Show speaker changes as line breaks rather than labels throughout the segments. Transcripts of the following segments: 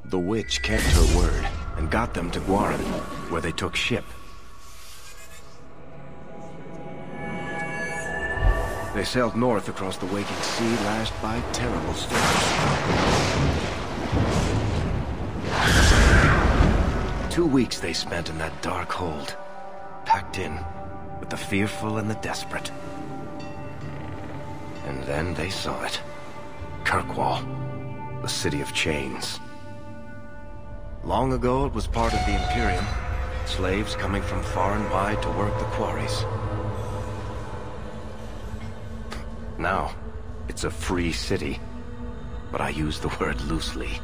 The witch kept her word and got them to Guaran, where they took ship. They sailed north across the waking sea, lashed by terrible storms. 2 weeks they spent in that dark hold, packed in with the fearful and the desperate. And then they saw it. Kirkwall, the city of chains. Long ago it was part of the Imperium, slaves coming from far and wide to work the quarries. Now, it's a free city, but I use the word loosely.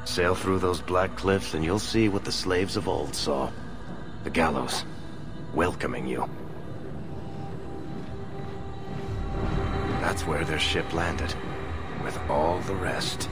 Sail through those black cliffs and you'll see what the slaves of old saw. The gallows, welcoming you. That's where their ship landed, with all the rest.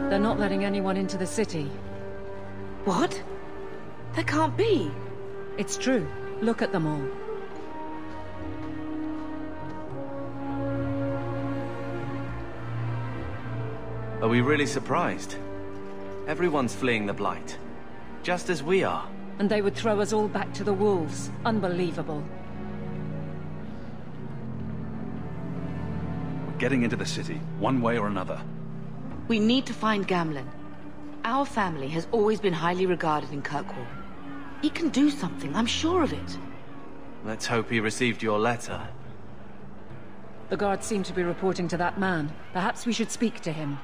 They're not letting anyone into the city.
What? That can't be.
It's true. Look at them all.
Are we really surprised? Everyone's fleeing the Blight. Just as we are.
And they would throw us all back to the wolves. Unbelievable.
We're getting into the city, one way or another.
We need to find Gamlen. Our family has always been highly regarded in Kirkwall. He can do something, I'm sure of it.
Let's hope he received your letter.
The guards seem to be reporting to that man. Perhaps we should speak to him.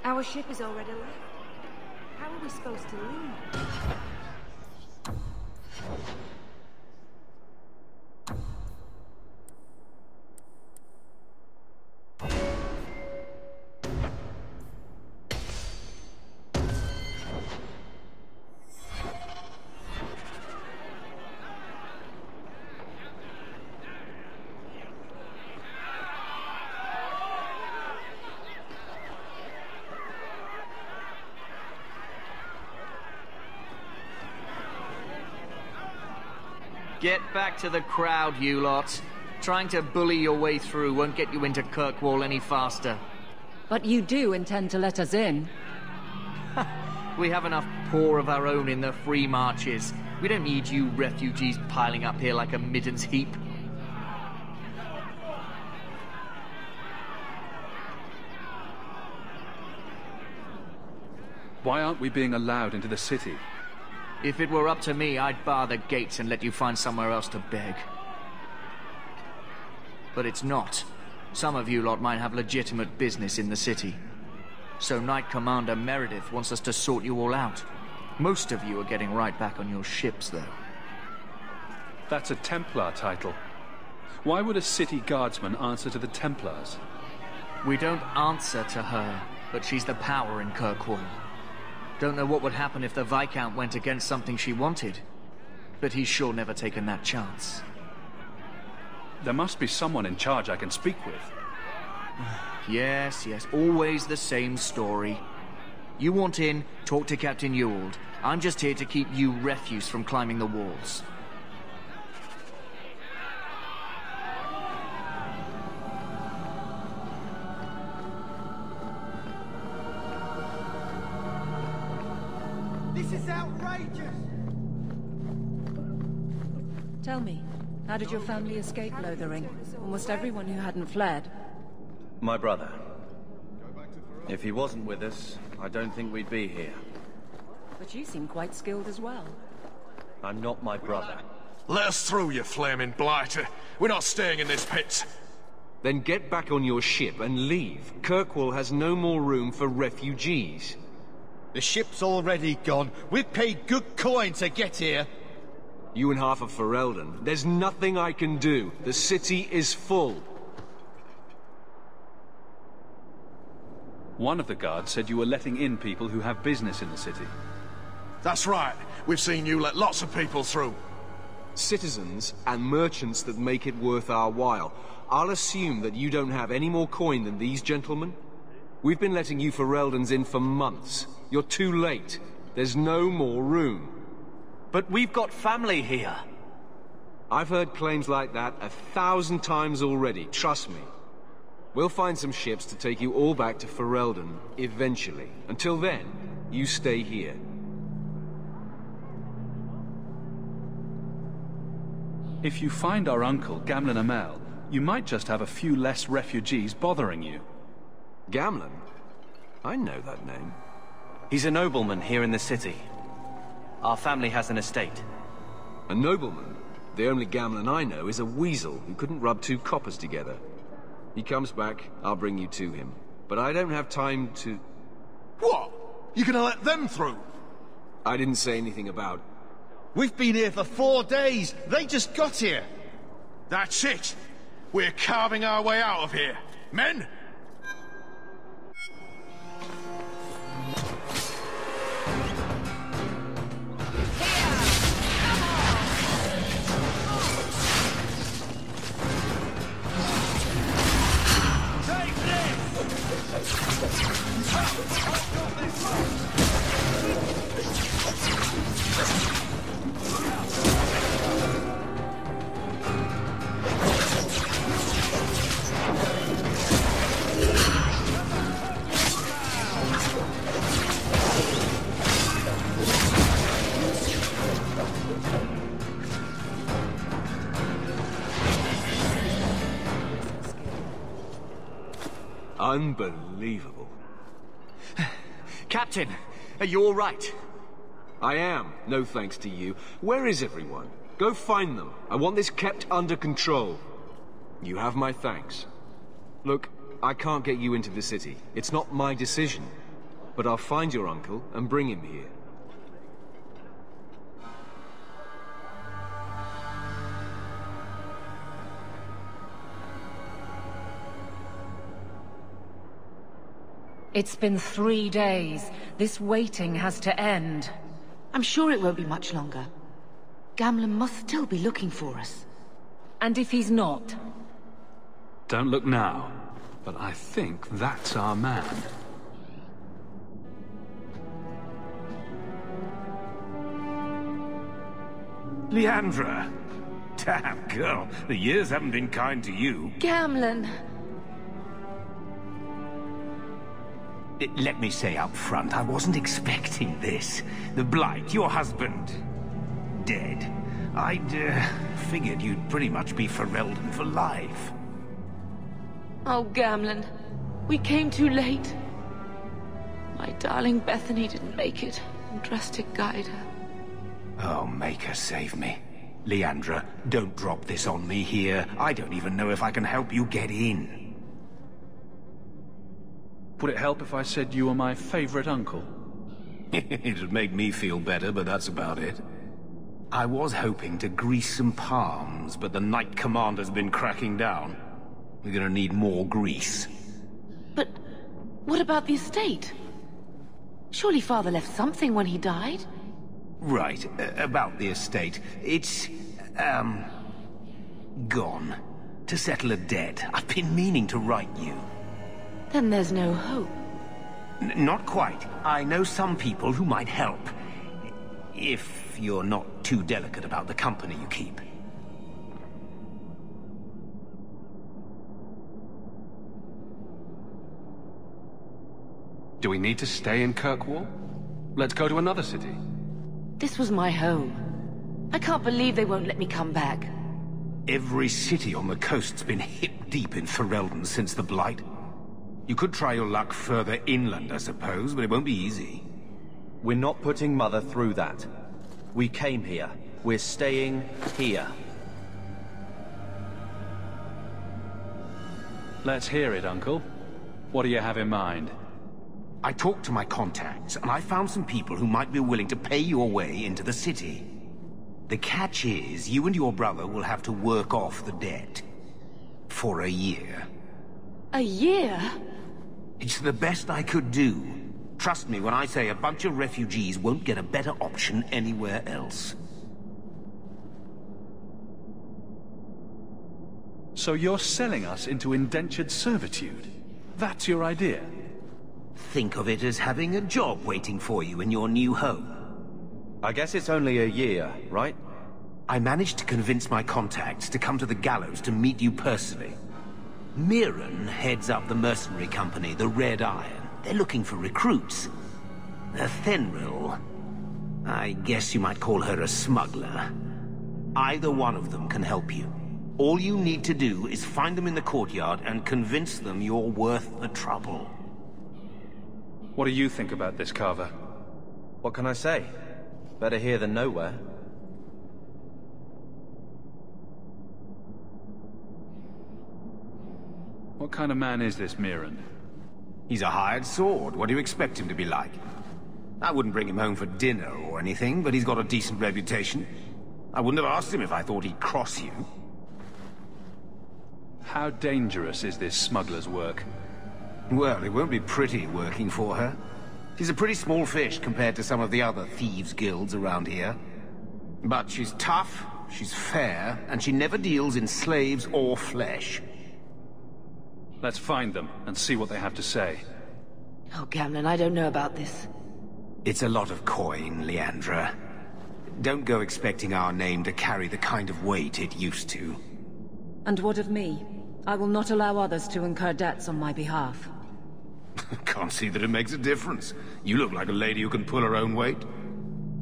Our ship is already left. How are we supposed to leave?
Get back to the crowd, you lot. Trying to bully your way through won't get you into Kirkwall any faster.
But you do intend to let us in?
We have enough poor of our own in the free marches. We don't need you refugees piling up here like a middens heap.
Why aren't we being allowed into the city?
If it were up to me, I'd bar the gates and let you find somewhere else to beg. But it's not. Some of you lot might have legitimate business in the city. So Knight Commander Meredith wants us to sort you all out. Most of you are getting right back on your ships, though.
That's a Templar title. Why would a city guardsman answer to the Templars?
We don't answer to her, but she's the power in Kirkwall. Don't know what would happen if the Viscount went against something she wanted, but he's sure never taken that chance.
There must be someone in charge I can speak with.
Yes, always the same story. You want in, talk to Captain Ewald. I'm just here to keep you refuse from climbing the walls.
This is outrageous!
Tell me, how did your family escape Lothering? Almost everyone who hadn't fled.
My brother. If he wasn't with us, I don't think we'd be here.
But you seem quite skilled as well.
I'm not my brother.
Let us through, you flaming blighter. We're not staying in this pit.
Then get back on your ship and leave. Kirkwall has no more room for refugees.
The ship's already gone. We've paid good coin to get here.
You and half of Ferelden. There's nothing I can do. The city is full.
One of the guards said you were letting in people who have business in the city.
That's right. We've seen you let lots of people through.
Citizens and merchants that make it worth our while. I'll assume that you don't have any more coin than these gentlemen. We've been letting you Fereldans in for months. You're too late. There's no more room.
But we've got family here.
I've heard claims like that 1,000 times already, trust me. We'll find some ships to take you all back to Ferelden, eventually. Until then, you stay here.
If you find our uncle, Gamlen Amel, you might just have a few less refugees bothering you.
Gamlen? I know that name.
He's a nobleman here in the city. Our family has an estate.
A nobleman? The only Gamlen I know is a weasel who couldn't rub two coppers together. He comes back, I'll bring you to him. But I don't have time to...
What? You gonna let them through?
I didn't say anything about...
We've been here for 4 days. They just got here.
That's it. We're carving our way out of here. Men?
Unbelievable.
Captain, are you all right?
I am, no thanks to you. Where is everyone? Go find them. I want this kept under control. You have my thanks. Look, I can't get you into the city. It's not my decision. But I'll find your uncle and bring him here.
It's been 3 days. This waiting has to end.
I'm sure it won't be much longer. Gamlen must still be looking for us.
And if he's not?
Don't look now, but I think that's our man.
Leandra! Damn, girl, the years haven't been kind to you.
Gamlen!
Let me say up front, I wasn't expecting this. The Blight, your husband, dead. I'd figured you'd pretty much be Ferelden for life.
Oh, Gamlen. We came too late. My darling Bethany didn't make it, and Drastic guide her.
Oh, make her save me. Leandra, don't drop this on me here. I don't even know if I can help you get in.
Would it help if I said you were my favorite uncle?
It'd make me feel better, but that's about it. I was hoping to grease some palms, but the Knight Commander's been cracking down. We're gonna need more grease.
But what about the estate? Surely Father left something when he died?
Right, about the estate. It's, gone. To settle a debt. I've been meaning to write you.
Then there's no hope.
Not quite. I know some people who might help. If you're not too delicate about the company you keep.
Do we need to stay in Kirkwall? Let's go to another city.
This was my home. I can't believe they won't let me come back.
Every city on the coast's been hip-deep in Ferelden since the Blight. You could try your luck further inland, I suppose, but it won't be easy.
We're not putting Mother through that. We came here. We're staying here.
Let's hear it, Uncle. What do you have in mind?
I talked to my contacts, and I found some people who might be willing to pay your way into the city. The catch is, you and your brother will have to work off the debt. For a year.
A year?
It's the best I could do. Trust me when I say a bunch of refugees won't get a better option anywhere else.
So you're selling us into indentured servitude? That's your idea?
Think of it as having a job waiting for you in your new home.
I guess it's only a year, right?
I managed to convince my contacts to come to the gallows to meet you personally. Mirren heads up the mercenary company, the Red Iron. They're looking for recruits. Fenrir, I guess you might call her a smuggler. Either one of them can help you. All you need to do is find them in the courtyard and convince them you're worth the trouble.
What do you think about this, Carver?
What can I say? Better here than nowhere.
What kind of man is this Mirren?
He's a hired sword. What do you expect him to be like? I wouldn't bring him home for dinner or anything, but he's got a decent reputation. I wouldn't have asked him if I thought he'd cross you.
How dangerous is this smuggler's work?
Well, it won't be pretty working for her. She's a pretty small fish compared to some of the other thieves' guilds around here. But she's tough, she's fair, and she never deals in slaves or flesh.
Let's find them and see what they have to say.
Oh, Gamlen, I don't know about this.
It's a lot of coin, Leandra. Don't go expecting our name to carry the kind of weight it used to.
And what of me? I will not allow others to incur debts on my behalf.
Can't see that it makes a difference. You look like a lady who can pull her own weight.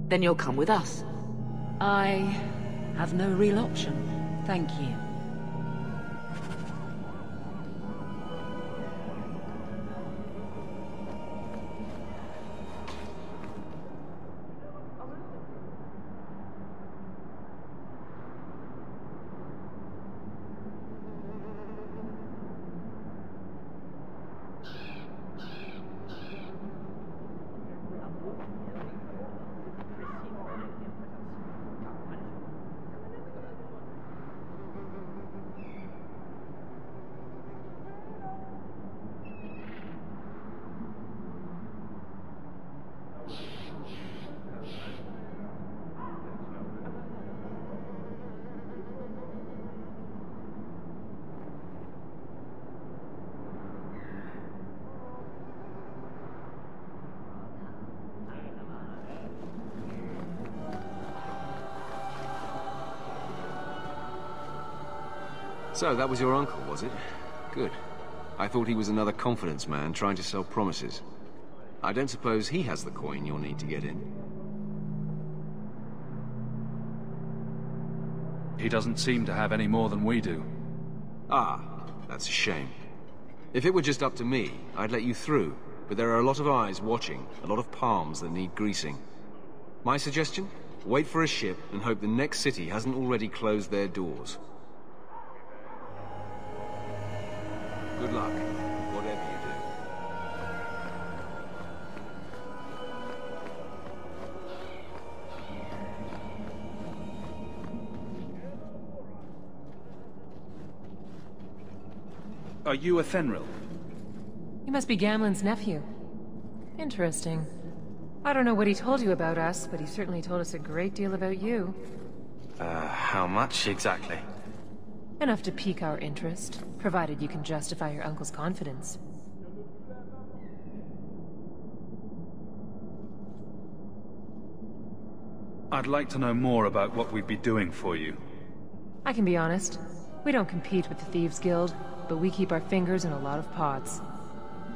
Then you'll come with us.
I have no real option. Thank you.
So, that was your uncle, was it? Good. I thought he was another confidence man trying to sell promises. I don't suppose he has the coin you'll need to get in.
He doesn't seem to have any more than we do.
Ah, that's a shame. If it were just up to me, I'd let you through. But there are a lot of eyes watching, a lot of palms that need greasing. My suggestion? Wait for a ship and hope the next city hasn't already closed their doors. Good luck, whatever you do.
Are you a Fenrir?
You must be Gamlen's nephew. Interesting. I don't know what he told you about us, but he certainly told us a great deal about you.
How much exactly?
Enough to pique our interest, provided you can justify your uncle's confidence.
I'd like to know more about what we'd be doing for you.
I can be honest. We don't compete with the Thieves Guild, but we keep our fingers in a lot of pots.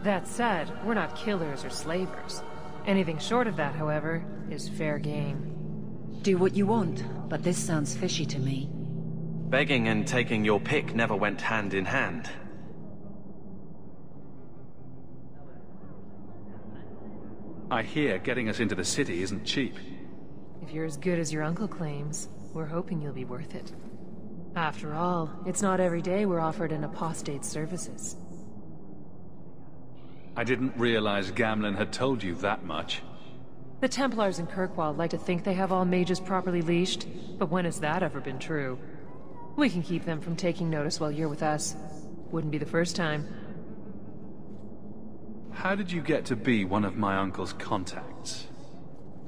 That said, we're not killers or slavers. Anything short of that, however, is fair game.
Do what you want, but this sounds fishy to me.
Begging and taking your pick never went hand in hand.
I hear getting us into the city isn't cheap.
If you're as good as your uncle claims, we're hoping you'll be worth it. After all, it's not every day we're offered an apostate's services.
I didn't realize Gamlen had told you that much.
The Templars in Kirkwall like to think they have all mages properly leashed, but when has that ever been true? We can keep them from taking notice while you're with us. Wouldn't be the first time.
How did you get to be one of my uncle's contacts?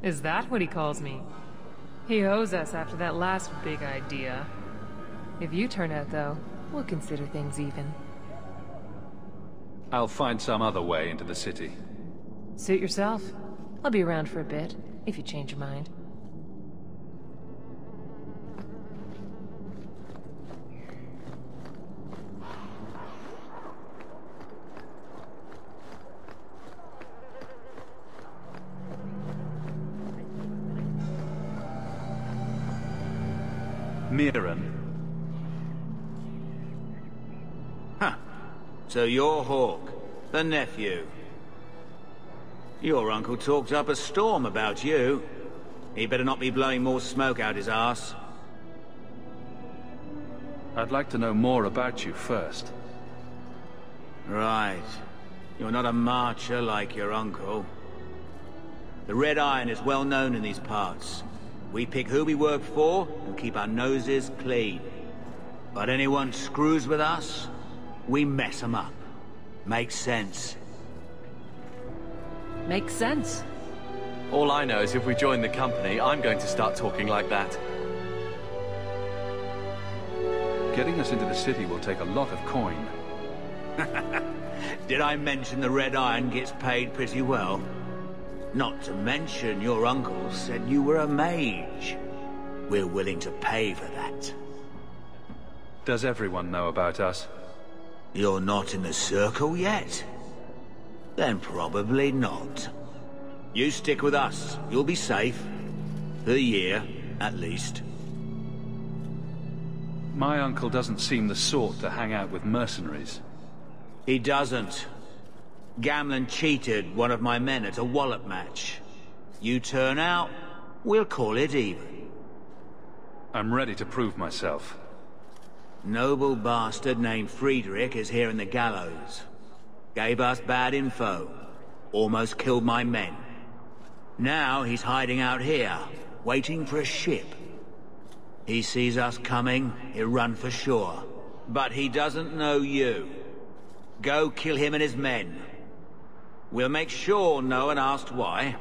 Is that what he calls me? He owes us after that last big idea. If you turn out, though, we'll consider things even.
I'll find some other way into the city.
Suit yourself. I'll be around for a bit, if you change your mind.
Mirren.
Huh. So you're Hawk, the nephew. Your uncle talked up a storm about you. He better not be blowing more smoke out his arse.
I'd like to know more about you first.
Right. You're not a marcher like your uncle. The Red Iron is well known in these parts. We pick who we work for and keep our noses clean. But anyone screws with us, we mess them up. Makes sense.
Makes sense.
All I know is if we join the company, I'm going to start talking like that.
Getting us into the city will take a lot of coin.
Did I mention the Red Iron gets paid pretty well? Not to mention your uncle said you were a mage. We're willing to pay for that.
Does everyone know about us?
You're not in the circle yet? Then probably not. You stick with us. You'll be safe. For a year, at least.
My uncle doesn't seem the sort to hang out with mercenaries.
He doesn't. Gamlen cheated one of my men at a wallop match. You turn out, we'll call it even.
I'm ready to prove myself.
Noble bastard named Friedrich is here in the gallows. Gave us bad info. Almost killed my men. Now he's hiding out here, waiting for a ship. He sees us coming, he'll run for shore. But he doesn't know you. Go kill him and his men. We'll make sure no one asked why.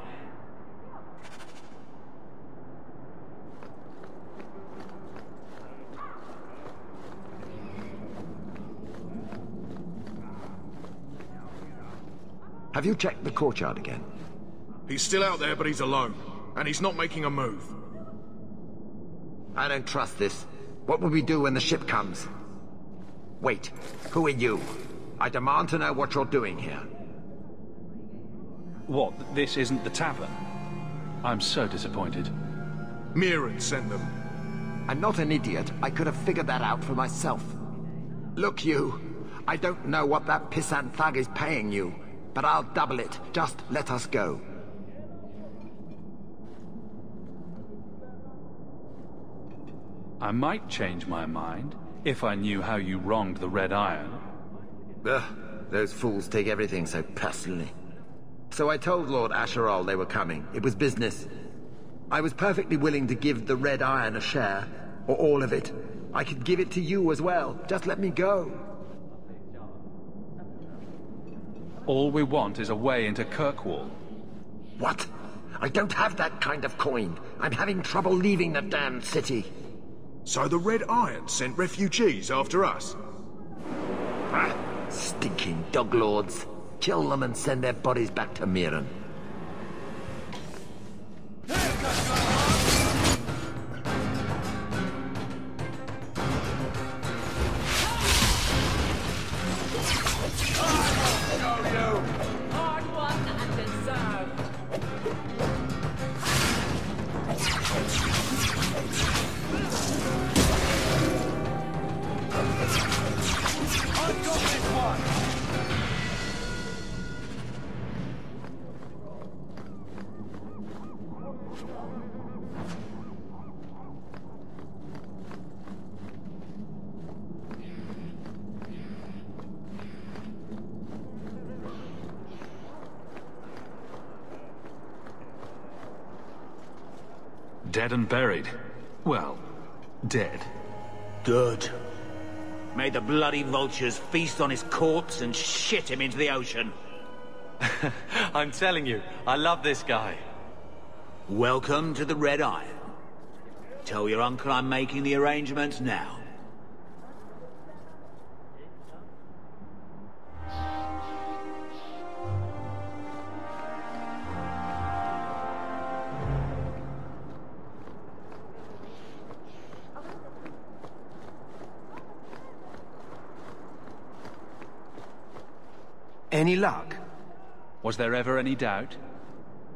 Have you checked the courtyard again?
He's still out there, but he's alone. And he's not making a move.
I don't trust this. What will we do when the ship comes? Wait, who are you? I demand to know what you're doing here.
What, this isn't the tavern? I'm so disappointed.
Mirren sent them.
I'm not an idiot. I could have figured that out for myself. Look, you. I don't know what that pissant thug is paying you, but I'll double it. Just let us go.
I might change my mind, if I knew how you wronged the Red Iron.
Ugh, those fools take everything so personally. So I told Lord Asherall they were coming. It was business. I was perfectly willing to give the Red Iron a share, or all of it. I could give it to you as well. Just let me go.
All we want is a way into Kirkwall.
What? I don't have that kind of coin. I'm having trouble leaving the damned city.
So the Red Iron sent refugees after us?
Ah, stinking dog lords. Kill them and send their bodies back to Mirren.
Dead and buried. Well, dead.
Good. May the bloody vultures feast on his corpse and shit him into the ocean.
I'm telling you, I love this guy.
Welcome to the Red Iron. Tell your uncle I'm making the arrangements now.
Any luck?
Was there ever any doubt?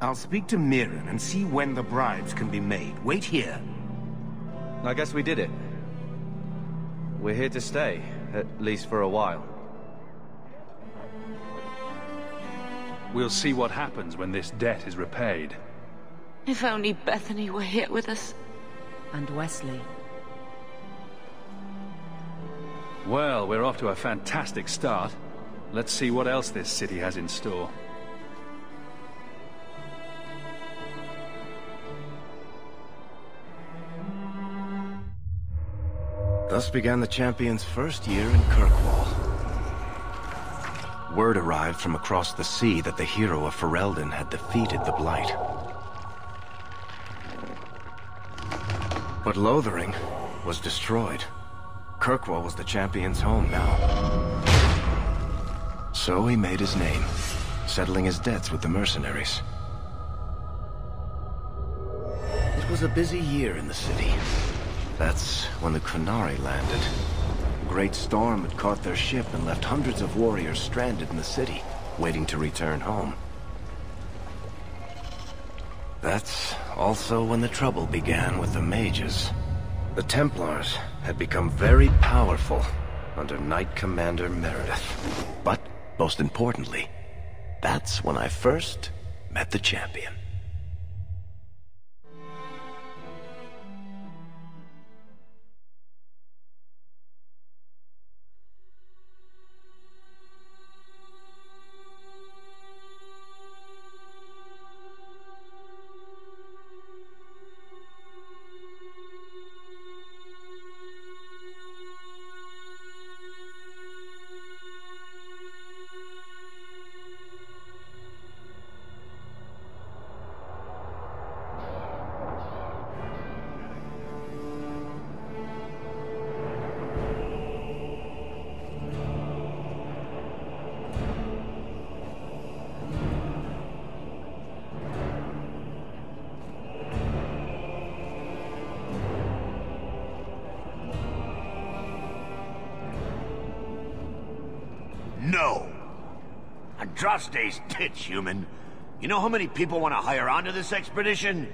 I'll speak to Mirren and see when the bribes can be made. Wait here.
I guess we did it. We're here to stay, at least for a while.
We'll see what happens when this debt is repaid.
If only Bethany were here with us.
And Wesley.
Well, we're off to a fantastic start. Let's see what else this city has in store.
Thus began the champion's first year in Kirkwall. Word arrived from across the sea that the hero of Ferelden had defeated the Blight. But Lothering was destroyed. Kirkwall was the champion's home now. So he made his name, settling his debts with the mercenaries. It was a busy year in the city. That's when the Qunari landed. A great storm had caught their ship and left hundreds of warriors stranded in the city, waiting to return home. That's also when the trouble began with the mages. The Templars had become very powerful under Knight Commander Meredith. But, most importantly, that's when I first met the champion.
No! Andraste's tits, human. You know how many people want to hire onto this expedition?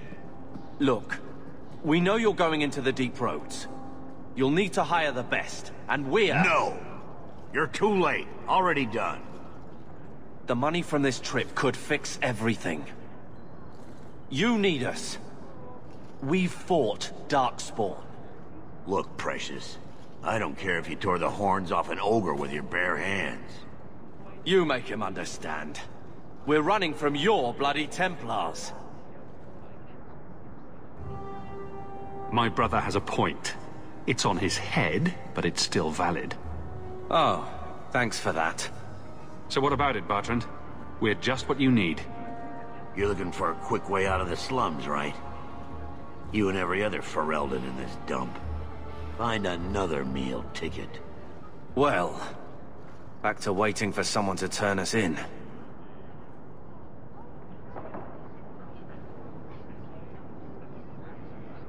Look, we know you're going into the deep roads. You'll need to hire the best, and we're...
No! You're too late. Already done.
The money from this trip could fix everything. You need us. We've fought Darkspawn.
Look, Precious. I don't care if you tore the horns off an ogre with your bare hands.
You make him understand. We're running from your bloody Templars.
My brother has a point. It's on his head, but it's still valid.
Oh, thanks for that.
So what about it, Bertrand? We're just what you need.
You're looking for a quick way out of the slums, right? You and every other Ferelden in this dump. Find another meal ticket.
Well, back to waiting for someone to turn us in.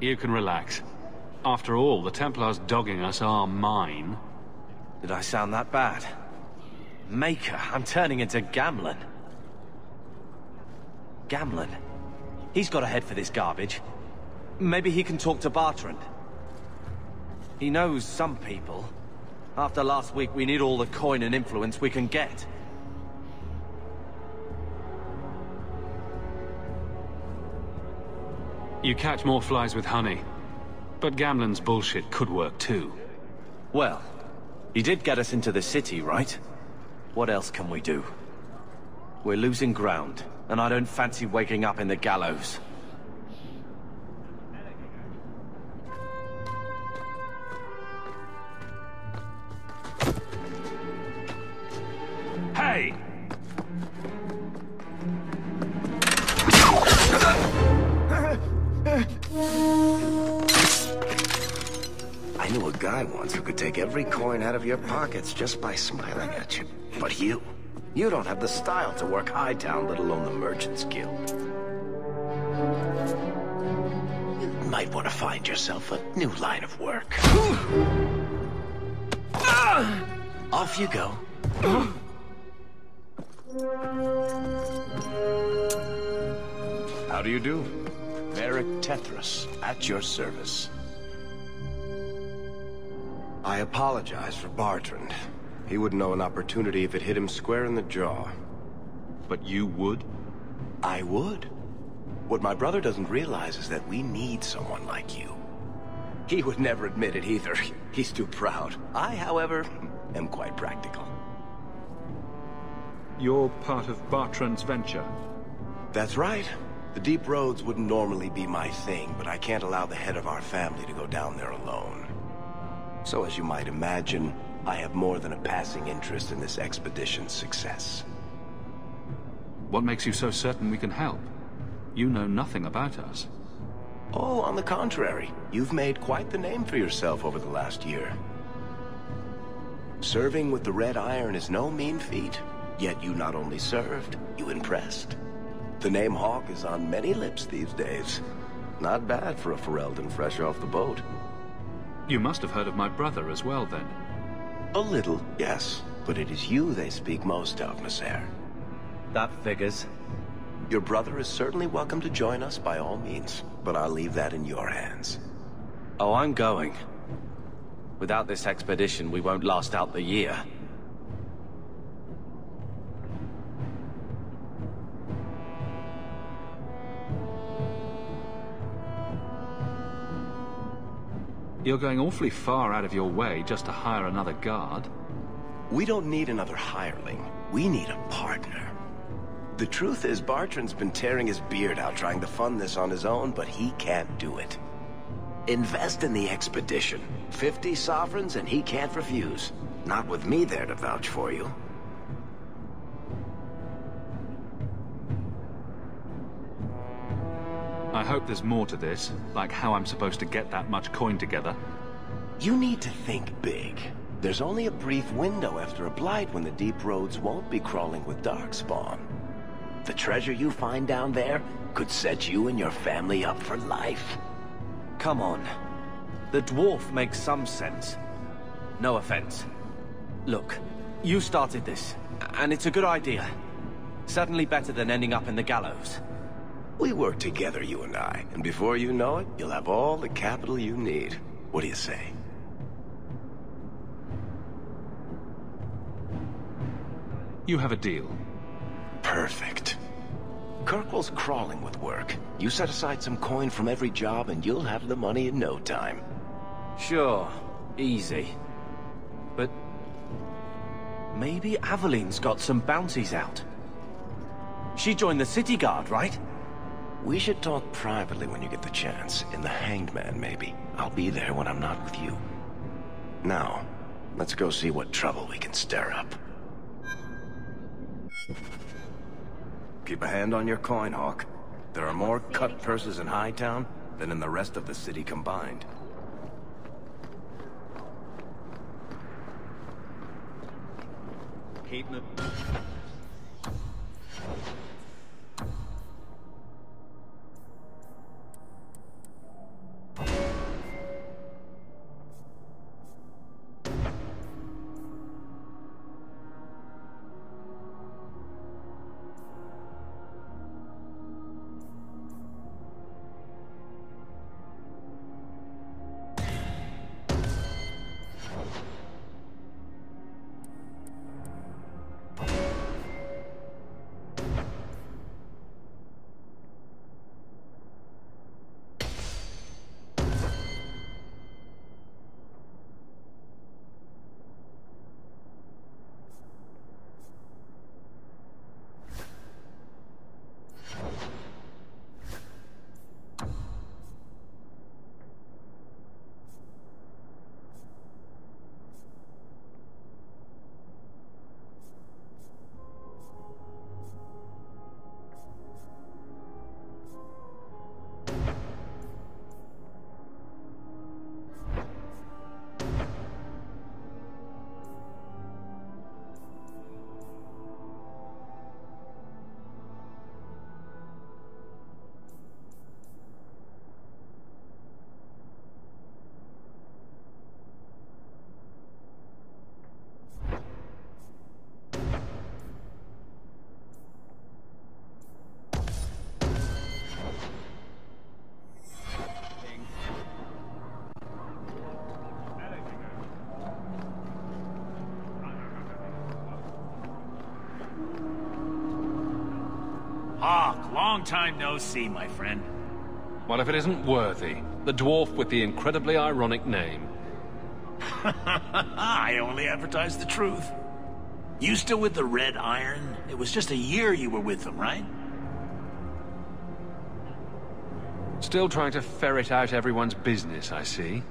You can relax. After all, the Templars dogging us are mine.
Did I sound that bad? Maker, I'm turning into Gamlen. Gamlen? He's got a head for this garbage. Maybe he can talk to Bertrand. He knows some people. After last week, we need all the coin and influence we can get.
You catch more flies with honey. But Gamlen's bullshit could work too.
Well, he did get us into the city, right? What else can we do? We're losing ground, and I don't fancy waking up in the gallows.
Hey!
I knew a guy once who could take every coin out of your pockets just by smiling at you. But you don't have the style to work Hightown, let alone the Merchants Guild. You might want to find yourself a new line of work. Off you go.
How do you do?
Merrick Tethras, at your service. I apologize for Bartrand. He wouldn't know an opportunity if it hit him square in the jaw.
But you would?
I would. What my brother doesn't realize is that we need someone like you. He would never admit it either. He's too proud. I, however, am quite practical.
You're part of Bartrand's venture?
That's right. The deep roads wouldn't normally be my thing, but I can't allow the head of our family to go down there alone. So as you might imagine, I have more than a passing interest in this expedition's success.
What makes you so certain we can help? You know nothing about us.
Oh, on the contrary. You've made quite the name for yourself over the last year. Serving with the Red Iron is no mean feat. Yet you not only served, you impressed. The name Hawk is on many lips these days. Not bad for a Ferelden fresh off the boat.
You must have heard of my brother as well, then.
A little, yes. But it is you they speak most of, Monsieur.
That figures.
Your brother is certainly welcome to join us by all means, but I'll leave that in your hands.
Oh, I'm going. Without this expedition, we won't last out the year.
You're going awfully far out of your way just to hire another guard.
We don't need another hireling. We need a partner. The truth is, Bartrand's been tearing his beard out trying to fund this on his own, but he can't do it. Invest in the expedition. 50 sovereigns and he can't refuse. Not with me there to vouch for you.
I hope there's more to this, like how I'm supposed to get that much coin together.
You need to think big. There's only a brief window after a blight when the deep roads won't be crawling with darkspawn. The treasure you find down there could set you and your family up for life.
Come on. The dwarf makes some sense. No offense. Look, you started this, and it's a good idea. Certainly better than ending up in the gallows.
We work together, you and I, and before you know it, you'll have all the capital you need. What do you say?
You have a deal.
Perfect. Kirkwall's crawling with work. You set aside some coin from every job and you'll have the money in no time.
Sure. Easy. But maybe Aveline's got some bounties out. She joined the city guard, right?
We should talk privately when you get the chance. In the Hanged Man, maybe. I'll be there when I'm not with you. Now, let's go see what trouble we can stir up. Keep a hand on your coin, Hawk. There are more cut purses in Hightown than in the rest of the city combined.
Keep them.
time no see, my friend.
What if it isn't Worthy, the dwarf with the incredibly ironic name?
I only advertise the truth. You still with the Red Iron? It was just a year you were with them, right?
Still trying to ferret out everyone's business, I see.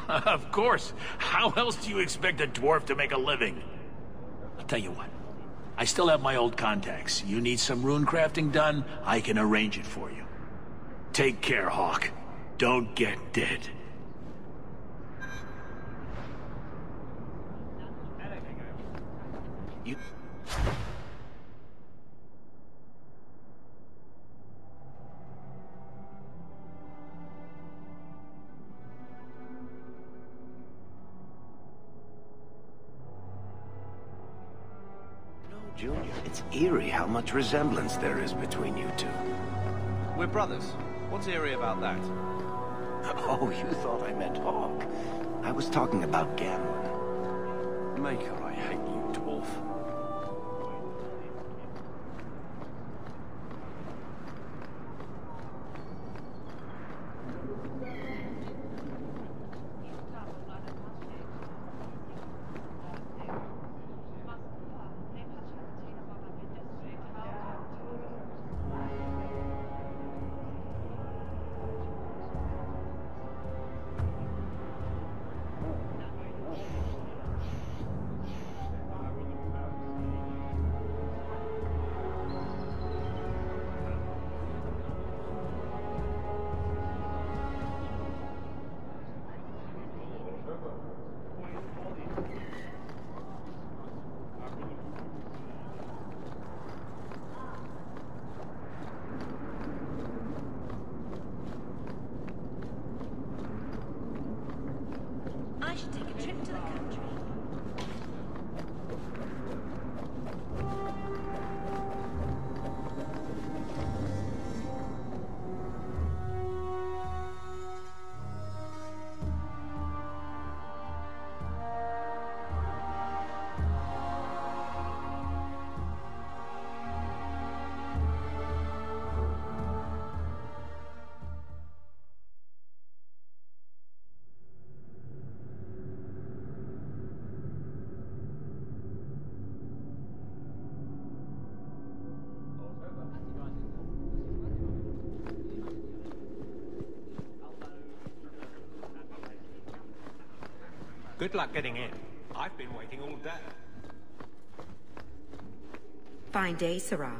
Of course. How else do you expect a dwarf to make a living? I'll tell you what. I still have my old contacts. You need some rune crafting done, I can arrange it for you. Take care, Hawk. Don't get dead. You...
Junior, it's eerie how much resemblance there is between you two.
We're brothers. What's eerie about that?
Oh, you thought I meant Hawk. I was talking about Gamlin.
Maker, I hate you, dwarf.
Good luck getting in. I've been waiting all day.
Fine day, Sarah.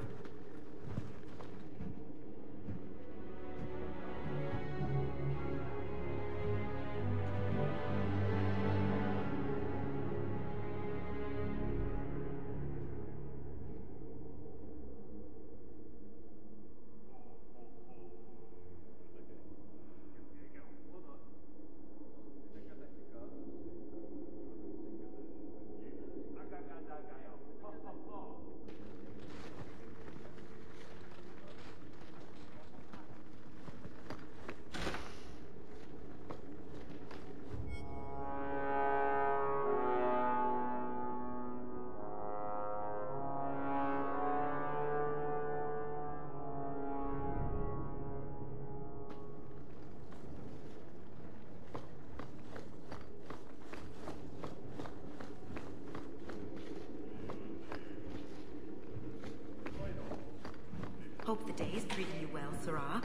Hope the day is treating you well, Sarah.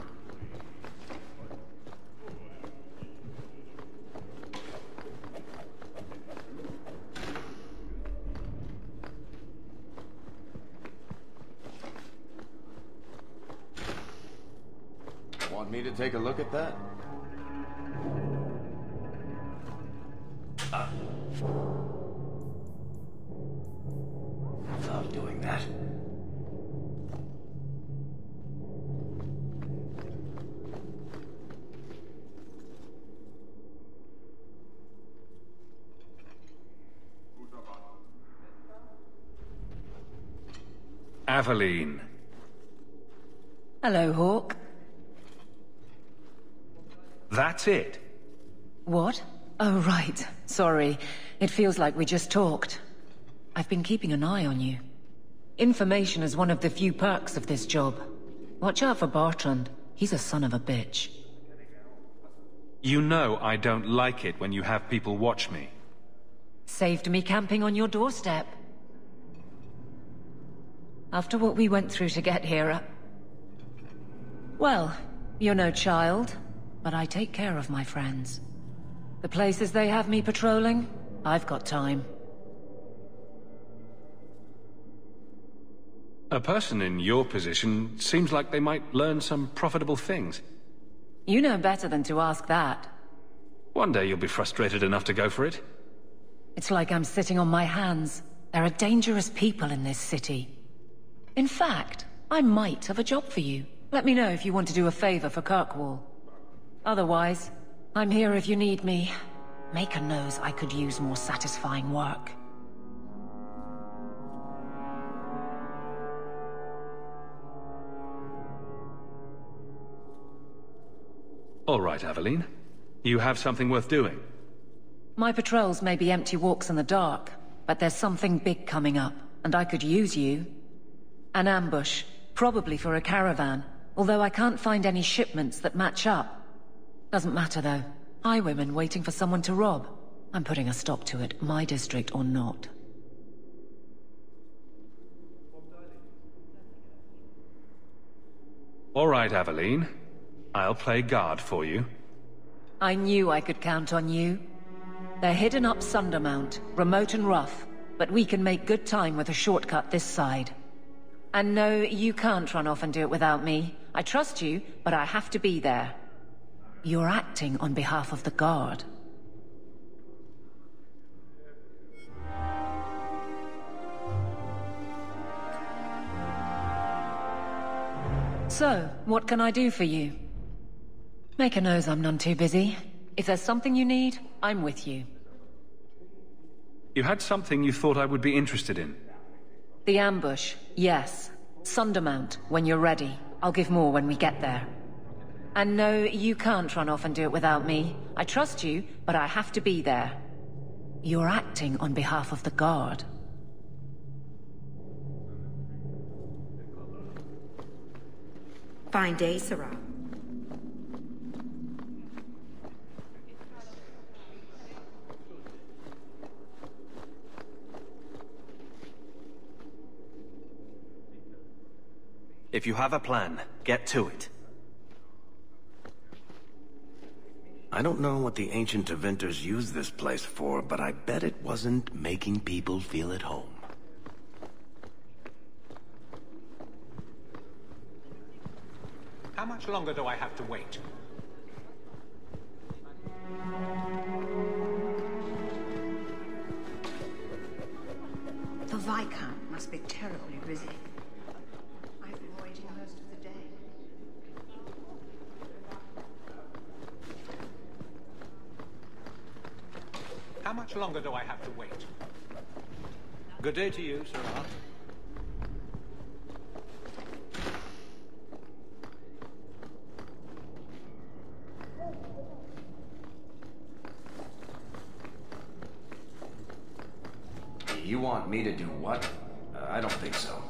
Want me to take a look at that? Love doing that.
Aveline.
Hello, Hawk.
That's it?
What? Oh, right. Sorry. It feels like we just talked. I've been keeping an eye on you. Information is one of the few perks of this job. Watch out for Bertrand. He's a son of a bitch.
You know I don't like it when you have people watch me.
Saved me camping on your doorstep. After what we went through to get here, well, you're no child, but I take care of my friends. The places they have me patrolling, I've got time.
A person in your position seems like they might learn some profitable things.
You know better than to ask that.
One day you'll be frustrated enough to go for it.
It's like I'm sitting on my hands. There are dangerous people in this city. In fact, I might have a job for you. Let me know if you want to do a favor for Kirkwall. Otherwise, I'm here if you need me. Maker knows I could use more satisfying work.
All right, Aveline. You have something worth doing.
My patrols may be empty walks in the dark, but there's something big coming up, and I could use you. An ambush, probably for a caravan, although I can't find any shipments that match up. Doesn't matter though. Highwaymen waiting for someone to rob. I'm putting a stop to it, my district or not.
All right, Aveline. I'll play guard for you.
I knew I could count on you. They're hidden up Sundermount, remote and rough, but we can make good time with a shortcut this side. And no, you can't run off and do it without me. I trust you, but I have to be there. You're acting on behalf of the Guard. So, what can I do for you? Maker knows I'm none too busy. If there's something you need, I'm with you.
You had something you thought I would be interested in.
The ambush, yes. Sundermount, when you're ready. I'll give more when we get there. And no, you can't run off and do it without me. I trust you, but I have to be there. You're acting on behalf of the Guard.
Fine day, Sarah.
If you have a plan, get to it.
I don't know what the ancient Tevinters used this place for, but I bet it wasn't making people feel at home.
How much longer do I have to wait?
The Viscount must be terribly busy. I've been waiting most of the day.
How much longer do I have to wait? Good day to you, Sarah.
You want me to do what? I don't think so.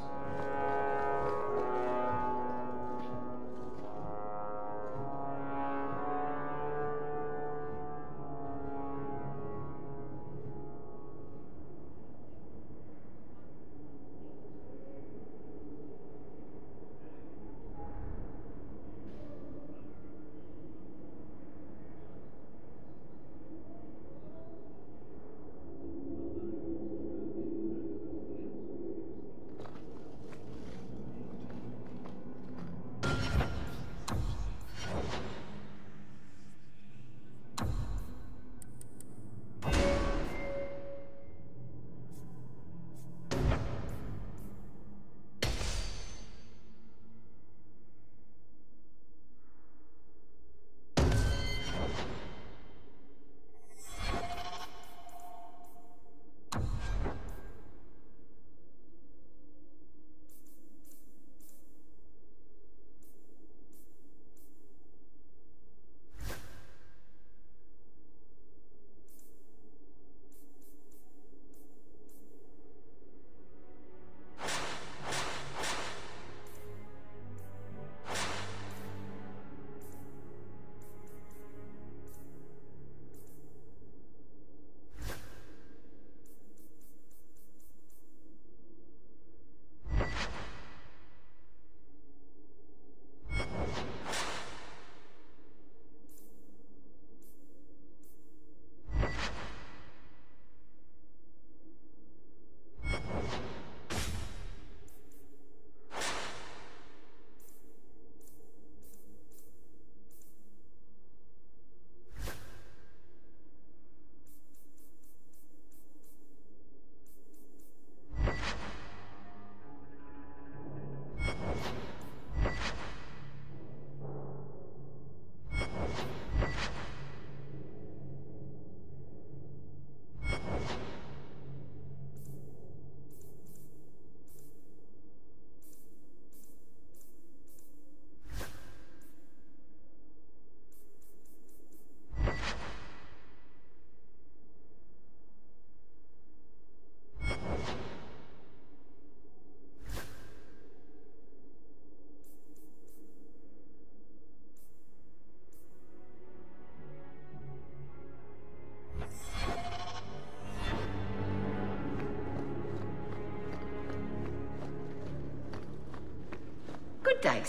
day.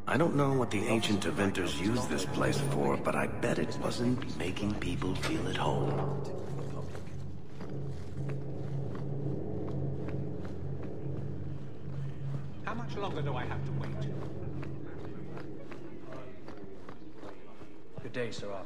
I don't know what the ancient inventors used this place for, but I bet it wasn't making people feel at home.
How much longer do I have to wait?
Good day, Sirrah.